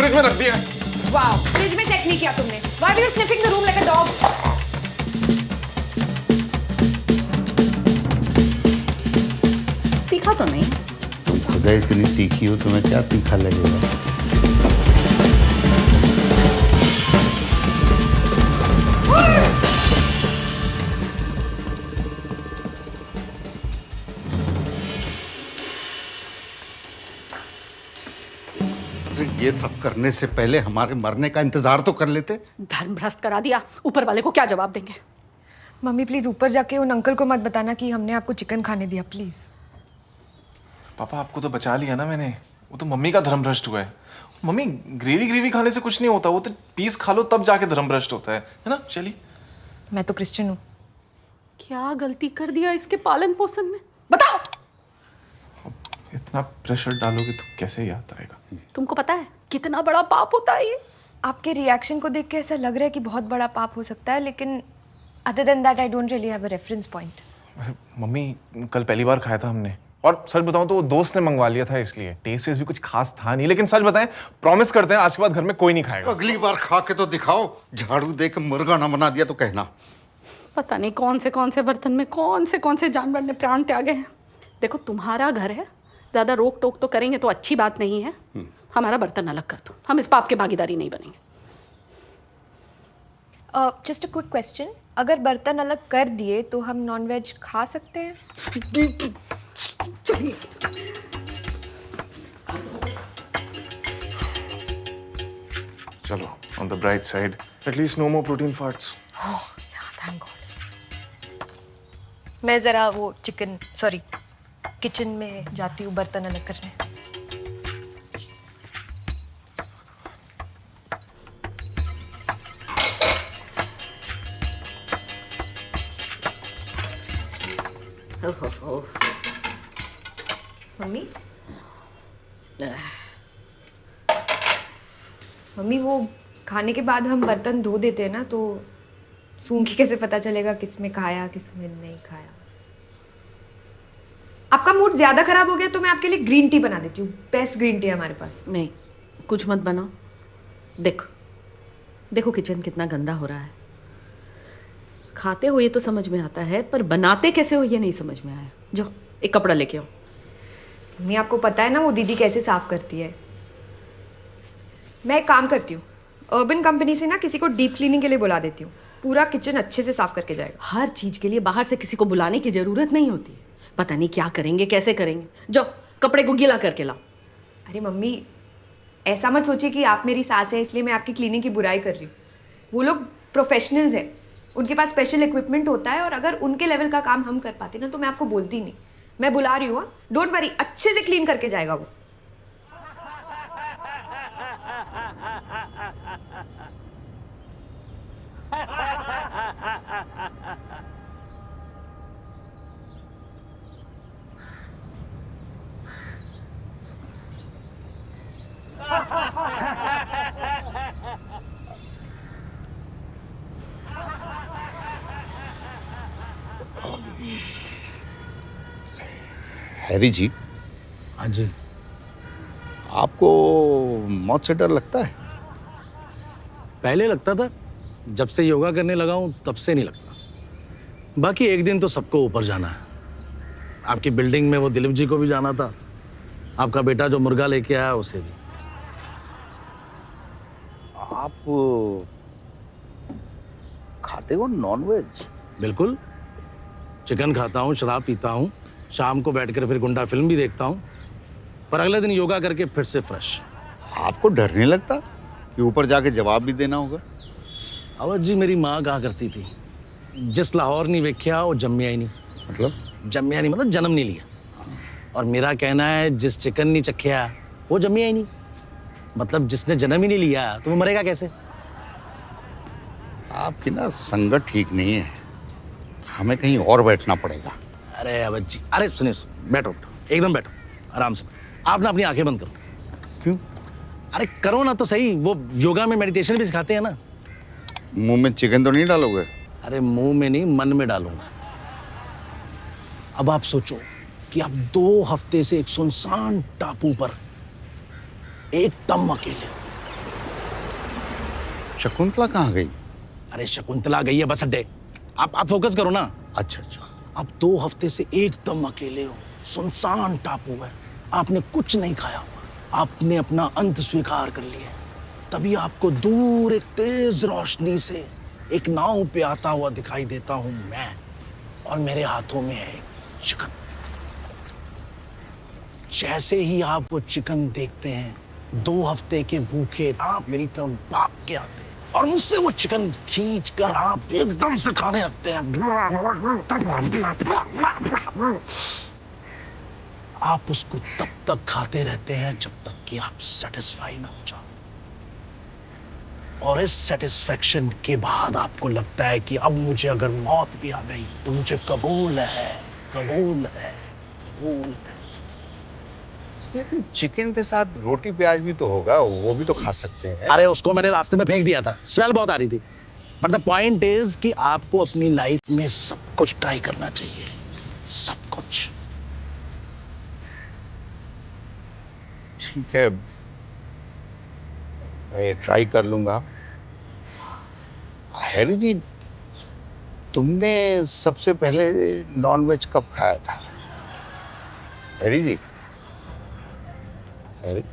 Fridge में रख दिया। वाओ, फ्रिज में चेक नहीं किया तुमने। Why were you sniffing the room like a dog? तीखा तो नहीं? तुम खुद इतनी तीखी हो, तुम्हें क्या तीखा लगेगा? ये सब करने से पहले हमारे मरने का इंतजार तो कर लेते। धर्म भ्रष्ट करा दिया, ऊपर वाले को क्या जवाब देंगे? मम्मी प्लीज ऊपर जाके उन अंकल को मत बताना कि हमने आपको चिकन खाने दिया, प्लीज। पापा आपको तो बचा लिया ना मैंने, वो तो मम्मी का धर्म भ्रष्ट हुआ है। मम्मी ग्रेवी खाने से कुछ नहीं होता, वो तो पीस खा लो तब जाके धर्म भ्रष्ट होता है ना शैली? मैं तो क्रिश्चियन हूँ। क्या गलती कर दिया इसके पालन पोषण में, बताओ। इतना प्रेशर डालोगे तो कैसे याद आएगा? तुमको पता है कितना बड़ा पाप होता है ये? आपके रिएक्शन को देख के ऐसा लग रहा है कि बहुत बड़ा पाप हो सकता है, लेकिन other than that I don't really have a reference point. Mummy कल पहली बार खाया था हमने, और सच बताऊं तो वो दोस्त ने मंगवा लिया था, इसलिए टेस्ट वेस्ट भी कुछ खास था नहीं। लेकिन सच बताएं, प्रॉमिस करते हैं आज के बाद घर में कोई नहीं खाएगा। अगली बार खा के तो दिखाओ, झाड़ू दे के मुर्गा ना बना दिया तो कहना। पता नहीं कौन से बर्तन में कौन से जानवर ने प्राण त्यागे हैं। देखो तुम्हारा घर है, ज्यादा रोक टोक तो करेंगे तो अच्छी बात नहीं है। हमारा बर्तन अलग कर दो, हम इस पाप के भागीदारी नहीं बनेंगे। जस्ट अ क्विक क्वेश्चन, अगर बर्तन अलग कर दिए तो हम नॉनवेज खा सकते हैं? चलिए चलो, on the bright side, at least no more protein farts. Thank God. मैं जरा वो किचन में जाती हूँ बर्तन अलग करने। मम्मी मम्मी वो खाने के बाद हम बर्तन धो देते हैं ना, तो सूंघ के कैसे पता चलेगा किसमें खाया किसमें नहीं खाया? आपका मूड ज्यादा खराब हो गया तो मैं आपके लिए ग्रीन टी बना देती हूँ। बेस्ट ग्रीन टी है हमारे पास। नहीं, कुछ मत बनाओ। देखो किचन कितना गंदा हो रहा है। खाते हो ये तो समझ में आता है, पर बनाते कैसे हो ये नहीं समझ में आया। जाओ एक कपड़ा लेके आओ। मम्मी आपको पता है ना वो दीदी कैसे साफ करती है। मैं एक काम करती हूँ, अर्बन कंपनी से ना किसी को डीप क्लीनिंग के लिए बुला देती हूँ, पूरा किचन अच्छे से साफ करके जाएगा। हर चीज के लिए बाहर से किसी को बुलाने की जरूरत नहीं होती। पता नहीं क्या करेंगे कैसे करेंगे। जाओ कपड़े को गीला करके लाओ। अरे मम्मी ऐसा मत सोचिए कि आप मेरी सास है इसलिए मैं आपकी क्लीनिंग की बुराई कर रही हूँ। वो लोग प्रोफेशनल्स हैं, उनके पास स्पेशल इक्विपमेंट होता है, और अगर उनके लेवल का काम हम कर पाते ना तो मैं आपको बोलती नहीं। मैं बुला रही हूँ, डोंट वरी, अच्छे से क्लीन करके जाएगा वो। हैरी जी। हाँ जी। आपको मौत से डर लगता है? पहले लगता था, जब से योगा करने लगा हूँ तब से नहीं लगता। बाकी एक दिन तो सबको ऊपर जाना है। आपकी बिल्डिंग में वो दिलीप जी को भी जाना था, आपका बेटा जो मुर्गा लेके आया उसे भी। आप खाते हो नॉनवेज? बिल्कुल, चिकन खाता हूँ, शराब पीता हूँ, शाम को बैठकर फिर गुंडा फिल्म भी देखता हूँ, पर अगले दिन योगा करके फिर से फ्रेश। आपको डर नहीं लगता कि ऊपर जाके जवाब भी देना होगा? अवध जी, मेरी माँ कहा करती थी, जिस लाहौर नहीं वेख्या वो जम्मिया ही नहीं। मतलब? जम्मिया नहीं मतलब जन्म नहीं लिया। और मेरा कहना है, जिस चिकन नहीं चखिया वो जम्मिया ही नहीं। मतलब जिसने जन्म ही नहीं लिया तो वो मरेगा कैसे? आपकी ना संगत ठीक नहीं है, हमें कहीं और बैठना पड़ेगा। अरे अवध जी, अरे सुनिए, बैठो एकदम बैठो, आराम से। आप ना अपनी आंखें बंद करो। क्यों? अरे करो ना तो सही, वो योगा में मेडिटेशन भी सिखाते हैं ना। मुंह में चिकन तो नहीं डालोगे? अरे मुंह में नहीं, मन में डालूंगा। अब आप सोचो कि आप 2 हफ्ते से एक सुनसान टापू पर एकदम अकेले, शकुंतला कहाँ गई? अरे शकुंतला गई है बस अड्डे। आप फोकस करो ना। अच्छा अच्छा। आप 2 हफ्ते से एकदम अकेले हो, सुनसान टापू है, आपने कुछ नहीं खाया हुआ, आपने अपना अंत स्वीकार कर लिया है। तभी आपको दूर एक तेज रोशनी से एक नाव पे आता हुआ दिखाई देता हूं मैं, और मेरे हाथों में है चिकन। जैसे ही आप वो चिकन देखते हैं, 2 हफ्ते के भूखे आप मेरी तरफ भाग के आते हैं और मुझसे वो चिकन खींच कर आप एकदम से खाने लगते हैं। आप उसको तब तक खाते रहते हैं जब तक कि आप सेटिस्फाई ना हो जाओ, और इस सेटिस्फेक्शन के बाद आपको लगता है कि अब मुझे अगर मौत भी आ गई तो मुझे कबूल है, कबूल है, कबूल है। लेकिन चिकन के साथ रोटी प्याज भी तो होगा, वो भी तो खा सकते हैं। अरे उसको मैंने रास्ते में फेंक दिया था, स्मेल बहुत आ रही थी। बट द पॉइंट इज कि आपको अपनी लाइफ में सब कुछ ट्राई करना चाहिए, सब कुछ। ठीक है, मैं ट्राई कर लूंगा। हैरी जी, तुमने सबसे पहले नॉनवेज कब खाया था? हैरी जी, हैरी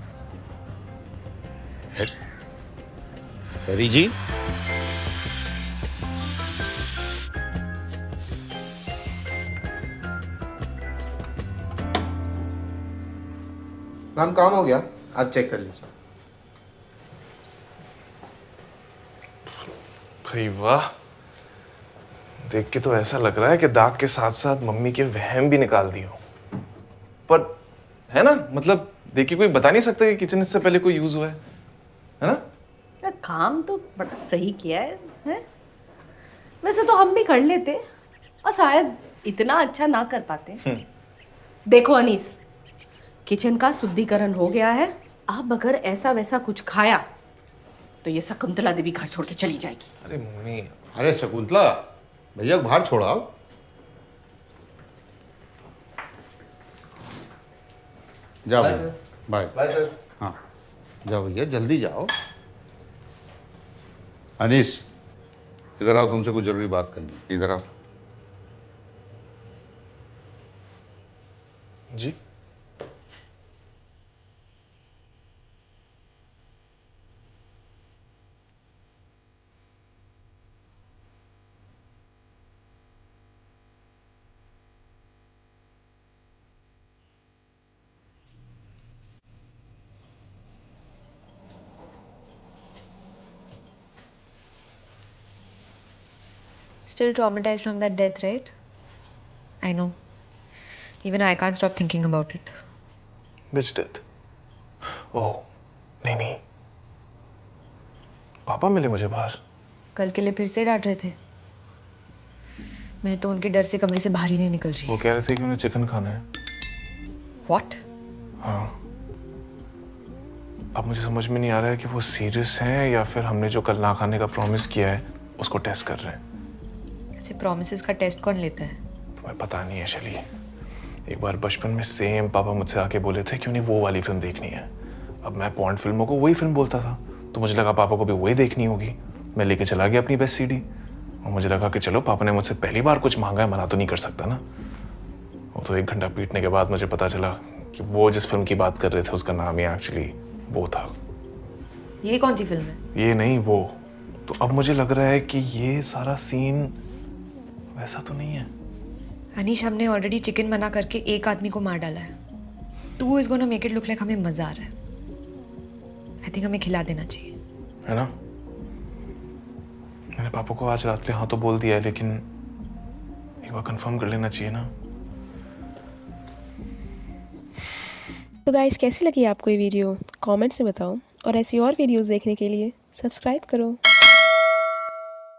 हैरी, हैरी जी, मैम काम हो गया, आप चेक कर लीजिए। भाई वाह, देख के तो ऐसा लग रहा है कि दाग के साथ साथ मम्मी के वहम भी निकाल दिए हो। पर है ना, मतलब देख के कोई बता नहीं सकता कि किचन इससे पहले कोई यूज हुआ है ना? यार काम तो बड़ा सही किया है? वैसे तो हम भी कर लेते और शायद इतना अच्छा ना कर पाते। देखो अनीस, किचन का शुद्धिकरण हो गया है। अब अगर ऐसा वैसा कुछ खाया तो ये शकुंतला देवी घर छोड़ के चली जाएगी। अरे मम्मी, अरे शकुंतला, भैया को बाहर छोड़ाओ। जाओ बाय भैया, सर। Bye bye sir. हाँ, जाओ भैया, जल्दी जाओ। अनीस, इधर आओ, तुमसे कुछ जरूरी बात करनी है। इधर आओ। जी Still traumatized from that death, right? I know. Even I can't stop thinking about it. Which death? ओह नहीं नहीं, पापा मिले मुझे बाहर। कल के लिए फिर से डांट रहे थे। मैं तो उनके डर से कमरे से बाहर ही नहीं निकल रही। वो कह रहे थे कि उन्हें चिकन खाना है। What? हाँ, अब मुझे समझ में नहीं आ रहा है कि वो सीरियस हैं या फिर हमने जो कल ना खाने का प्रॉमिस किया है उसको टेस्ट कर रहे हैं। ऐसे प्रॉमिसेस का टेस्ट कौन लेता है? तुम्हें पता नहीं है शैली, एक बार बचपन में सेम पापा मुझसे आके बोले थे कि उन्हें वो वाली फिल्म देखनी है। अब मैं पॉन्ड फिल्मों को वही फिल्म बोलता था, तो मुझे लगा पापा को भी वही देखनी होगी। मैं लेके चला गया अपनी बेस्ट सीडी, और मुझे लगा कि चलो पापा ने मुझसे पहली बार कुछ मांगा है, मना तो नहीं कर सकता ना। वो तो 1 घंटा पीटने के बाद मुझे पता चला कि वो जिस फिल्म की बात कर रहे थे उसका नाम ही एक्चुअली वो था। ये कौन सी फिल्म है? ये नहीं, वो। तो अब मुझे लग रहा है कि ये सारा सीन वैसा तो नहीं है। अनीश, हमने ऑलरेडी चिकन मना करके एक आदमी को मार डाला है। 2 is gonna make it look like हमें मजा आ रहा है। आई थिंक हमें खिला देना चाहिए, है ना? मैंने पापा को आज रात हाँ तो बोल दिया है, लेकिन एक बार कंफर्म कर लेना चाहिए ना। तो गाइस, कैसी लगी आपको ये वीडियो? कमेंट्स में बताओ, और ऐसी और वीडियोस देखने के लिए सब्सक्राइब करो।